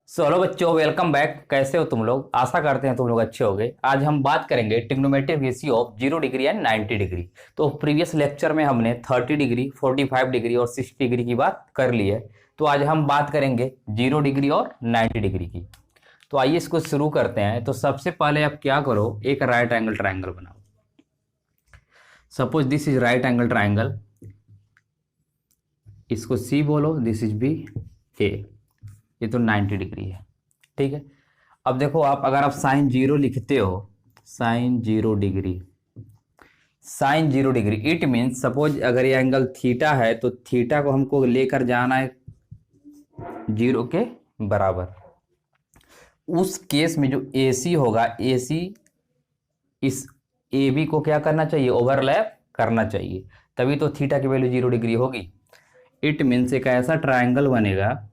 Hello बच्चों, welcome back. कैसे हो तुम लोग? आशा करते हैं तुम लोग अच्छे होगे। आज हम बात करेंगे trigonometric ratio of 0 degree and 90 degree. तो प्रीवियस लेक्चर में हमने 30 डिग्री, 45 डिग्री और 60 डिग्री की बात कर ली है। तो आज हम बात करेंगे 0 डिग्री और 90 डिग्री की। तो आइए इसको शुरू करते हैं। तो सबसे पहले आप क्या करो, एक राइट एंगल ट्राइंगल बनाओ। Suppose this is right angle triangle, इसको सी बोलो, दिस इज बी, ए। ये तो 90 डिग्री है, ठीक है। अब देखो, आप अगर आप साइन जीरो लिखते हो, sine zero degree, sine zero degree, it means suppose अगर ये एंगल थीटा है तो थीटा को हमको लेकर जाना है जीरो के बराबर। उस केस में जो ए सी होगा, ए सी इस ए बी को क्या करना चाहिए, ओवरलैप करना चाहिए, तभी तो थीटा की वैल्यू 0 डिग्री होगी। इट मीन्स एक ऐसा ट्राइंगल बनेगा,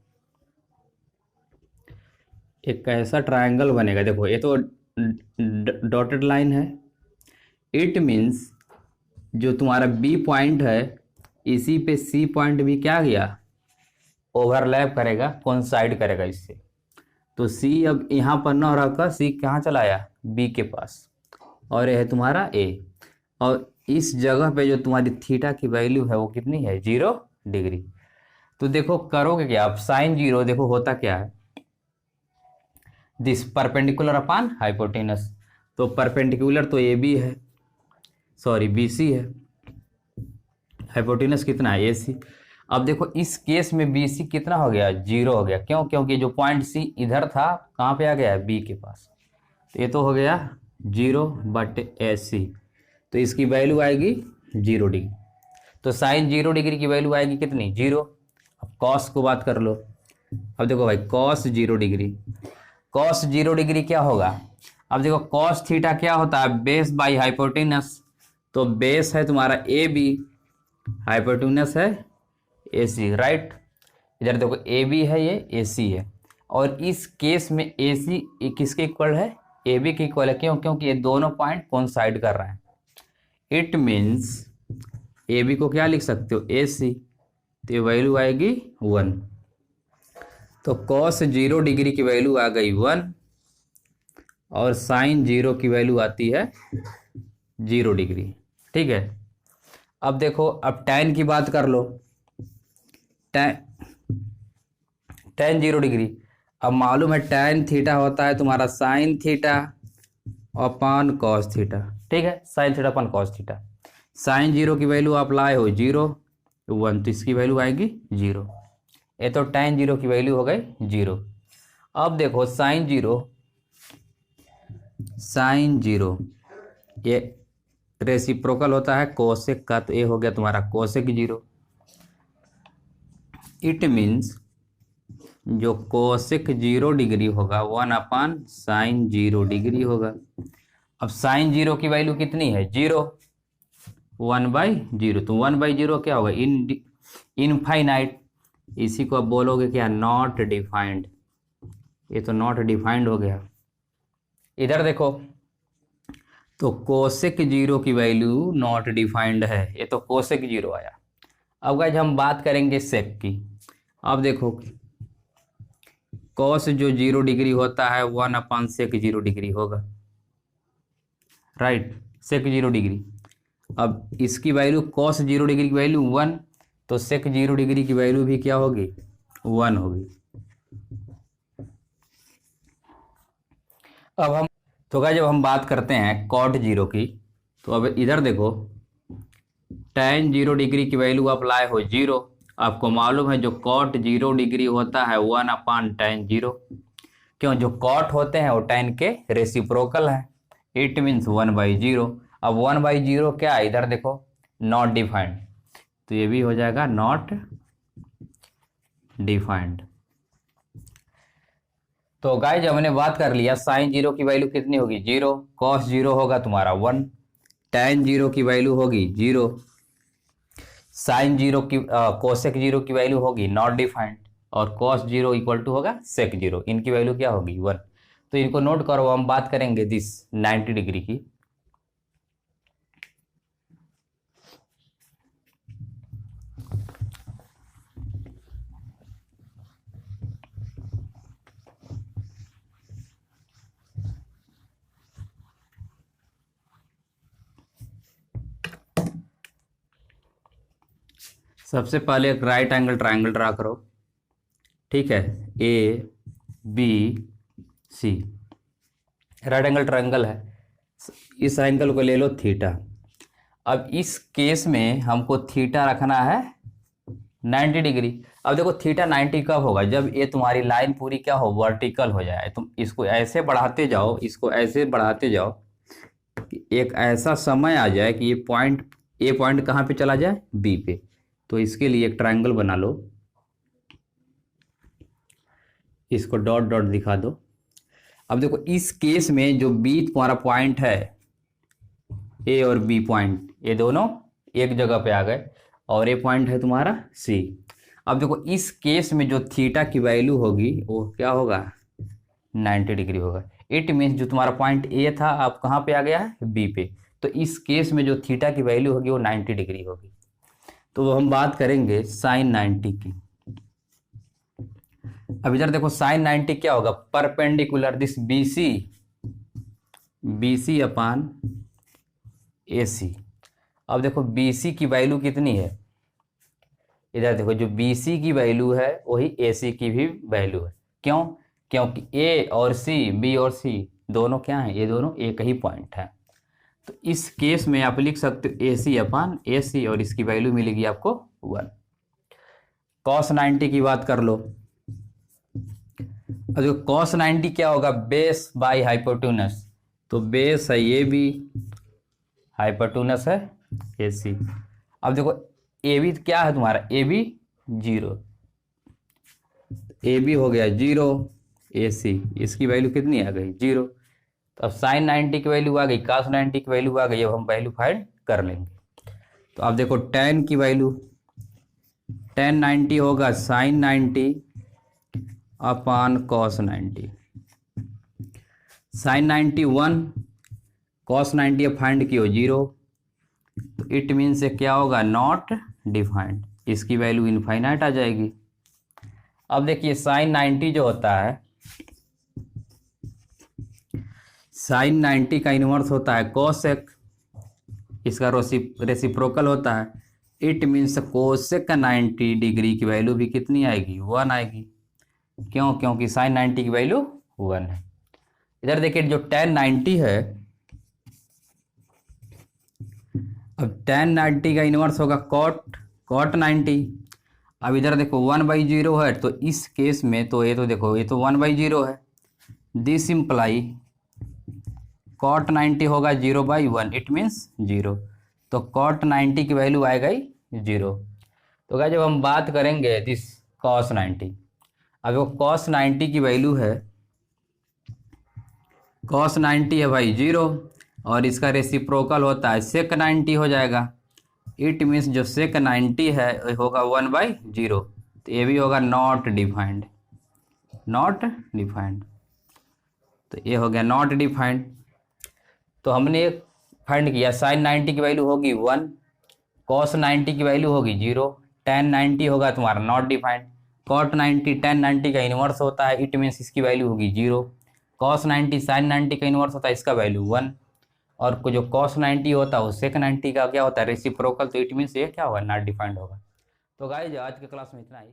एक ऐसा ट्राइंगल बनेगा। देखो ये तो डॉटेड लाइन है। इट मीन्स जो तुम्हारा बी पॉइंट है, इसी पे सी पॉइंट भी क्या गया, ओवरलैप करेगा, कोइंसाइड करेगा इससे। तो सी अब यहाँ पर न रहकर सी कहाँ चला आया, बी के पास, और यह है तुम्हारा ए। और इस जगह पे जो तुम्हारी थीटा की वैल्यू है वो कितनी है, 0 डिग्री। तो देखो करोगे क्या आप, साइन जीरो, देखो होता क्या है, दिस परपेंडिकुलर अपान हाइपोटेनस। तो परपेंडिकुलर तो ए बी है, सॉरी बी सी है, हाइपोटेनस कितना है, ए सी। अब देखो इस केस में बी सी कितना हो गया, 0 हो गया। क्यों? क्योंकि जो पॉइंट सी इधर था, कहाँ पे आ गया है, बी के पास। तो ये तो हो गया 0/AC। तो इसकी वैल्यू आएगी 0 डिग्री। तो साइन 0 डिग्री की वैल्यू आएगी कितनी, 0। अब कॉस को बात कर लो। अब देखो भाई, कॉस 0 डिग्री, कॉस 0 डिग्री क्या होगा। अब देखो कॉस थीटा क्या होता है, बेस बाई हाइपोटेनस। तो बेस है तुम्हारा ए बी, हाइपोटेनस है ए सी, राइट। इधर देखो ए बी है, ये ए सी है। और इस केस में ए सी किसके इक्वल है, ए बी के इक्वल है। क्यों? क्योंकि ये दोनों पॉइंट कोइंसाइड कर रहे हैं। इट मीन्स ए बी को क्या लिख सकते हो, ए सी। तो ये वैल्यू आएगी 1। तो कॉस 0 डिग्री की वैल्यू आ गई 1, और साइन 0 की वैल्यू आती है 0 डिग्री, ठीक है। अब देखो, अब tan की बात कर लो। tan tan 0 डिग्री, अब मालूम है tan थीटा होता है तुम्हारा sine theta upon cos theta, ठीक है। Sine theta upon cos theta. Sine 0 की वैल्यू आप लाए हो 0, 1, तो इसकी वैल्यू आएगी 0। ये तो tan 0 की वैल्यू हो गई 0। अब देखो साइन 0, साइन 0 ये रेसिप्रोकल होता है कोसेक का, तो ये हो गया तुम्हारा कोसेक 0। इट मीन्स जो कोसेक 0 डिग्री होगा 1/साइन 0 डिग्री होगा। अब साइन 0 की वैल्यू कितनी है, 0, 1/0। तो 1/0 क्या होगा, इनफाइनाइट। इसी को अब बोलोगे क्या, नॉट डिफाइंड। ये तो नॉट डिफाइंड हो गया। इधर देखो, तो कोसेक 0 की वैल्यू नॉट डिफाइंड है, ये तो कोसेक 0 आया। अब गाइस हम बात करेंगे सेक की। अब देखो कॉस जो 0 डिग्री होता है 1/सेक 0 डिग्री होगा, राइट। सेक 0 डिग्री, अब इसकी वैल्यू कॉस 0 डिग्री की वैल्यू 1, तो सेक 0 डिग्री की वैल्यू भी क्या होगी, 1 होगी। अब हम, तो गाइस जब हम बात करते हैं कॉट 0 की, तो अब इधर देखो, tan 0 डिग्री की वैल्यू आप लाए हो 0। आपको मालूम है जो कॉट 0 डिग्री होता है 1/tan 0। क्यों? जो कॉट होते हैं वो tan के रेसिप्रोकल है। It means 1/0। अब 1/0 क्या है, इधर देखो, नॉट डिफाइंड। तो ये भी हो जाएगा नॉट डिफाइंड। तो गाइस जब हमने बात कर लिया, साइन 0 की वैल्यू कितनी होगी, 0। कॉस 0 होगा तुम्हारा 1। tan 0 की वैल्यू होगी 0। साइन 0 की कोसेक 0 की वैल्यू होगी नॉट डिफाइंड। और कॉस 0 इक्वल टू होगा सेक 0, इनकी वैल्यू क्या होगी, 1। तो इनको नोट करो, हम बात करेंगे दिस 90 डिग्री की। सबसे पहले एक राइट एंगल ट्रायंगल ड्रा करो, ठीक है, A B C, right angle triangle है, इस एंगल को ले लो थीटा। अब इस केस में हमको थीटा रखना है 90 डिग्री। अब देखो थीटा 90 कब होगा, जब ये तुम्हारी लाइन पूरी क्या हो, वर्टिकल हो जाए। तुम इसको ऐसे बढ़ाते जाओ, इसको ऐसे बढ़ाते जाओ कि एक ऐसा समय आ जाए कि ये पॉइंट, ए पॉइंट कहाँ पे चला जाए, बी पे। तो इसके लिए एक ट्रायंगल बना लो, इसको डॉट डॉट दिखा दो। अब देखो इस केस में जो बी तुम्हारा पॉइंट है, ए और बी पॉइंट, ये दोनों एक जगह पे आ गए, और ए पॉइंट है तुम्हारा सी। अब देखो इस केस में जो थीटा की वैल्यू होगी वो क्या होगा, 90 डिग्री होगा। इट मीन्स जो तुम्हारा पॉइंट ए था अब कहाँ पे आ गया है, बी पे। तो इस केस में जो थीटा की वैल्यू होगी वो 90 डिग्री होगी। तो हम बात करेंगे साइन 90 की। अब इधर देखो साइन 90 क्या होगा, perpendicular this BC upon AC। अब देखो BC की वैल्यू कितनी है, इधर देखो जो BC की वैल्यू है वही AC की भी वैल्यू है। क्यों, क्योंकि A और C, B और C दोनों क्या हैं, ये दोनों एक ही पॉइंट है। तो इस केस में आप लिख सकते हो AC अपान AC, और इसकी वैल्यू मिलेगी आपको 1। cos 90 की बात कर लो। अब देखो cos 90 क्या होगा, बेस बाई हाइपोटेनस। तो बेस है ये भी, हाइपोटेनस है AC। अब देखो AB क्या है तुम्हारा, AB 0, AB हो गया 0, AC इसकी वैल्यू कितनी आ गई, 0। तो अब साइन 90 की वैल्यू आ गई, cos 90 की वैल्यू आ गई। अब हम वैल्यू फाइंड कर लेंगे। तो अब देखो tan की वैल्यू, tan 90 होगा sine 90 upon cos 90। Sine 90 1, cos 90 अब फाइंड किया 0। तो इट मीन से क्या होगा, नॉट डिफाइंड, इसकी वैल्यू इनफाइनाइट आ जाएगी। अब देखिए साइन 90 जो होता है, साइन 90 का इन्वर्स होता है कोसेक, इसका रेसिप्रोकल होता है। इट मीन्स कोसेक 90 डिग्री की वैल्यू भी कितनी आएगी, 1 आएगी। क्यों, क्योंकि साइन 90 की वैल्यू 1 है। इधर देखिए जो tan 90 है, अब tan 90 का इन्वर्स होगा cot 90। अब इधर देखो 1/0 है, तो इस केस में तो ये तो देखो ये तो 1/0 है। दिस इम्प्लाई cot 90 होगा 0/1, इट मीन्स 0। तो cot 90 की वैल्यू आएगा ही 0। तो क्या, जब हम बात करेंगे दिस cos 90, अब वो cos 90 की वैल्यू है, cos 90 है भाई 0, और इसका रेसिप्रोकल होता है sec 90 हो जाएगा। इट मीन्स जो sec 90 है होगा 1/0। तो ये भी होगा नॉट डिफाइंड, नॉट डिफाइंड। तो ये हो गया नॉट डिफाइंड। तो हमने फाइंड किया साइन 90 की वैल्यू होगी 1, cos 90 की वैल्यू होगी 0, tan 90 होगा तुम्हारा नॉट डिफाइंड, cot 90 tan 90 का इन्वर्स होता है, इट मीन्स इसकी वैल्यू होगी 0, cos 90 sin 90 का इन्वर्स होता है, इसका वैल्यू 1, और जो cos 90 होता है वो sec 90 का क्या होता है, रेसिप्रोकल। तो इट मीन्स ये क्या होगा, नॉट डिफाइंड होगा। तो गाइस आज के क्लास में इतना ही।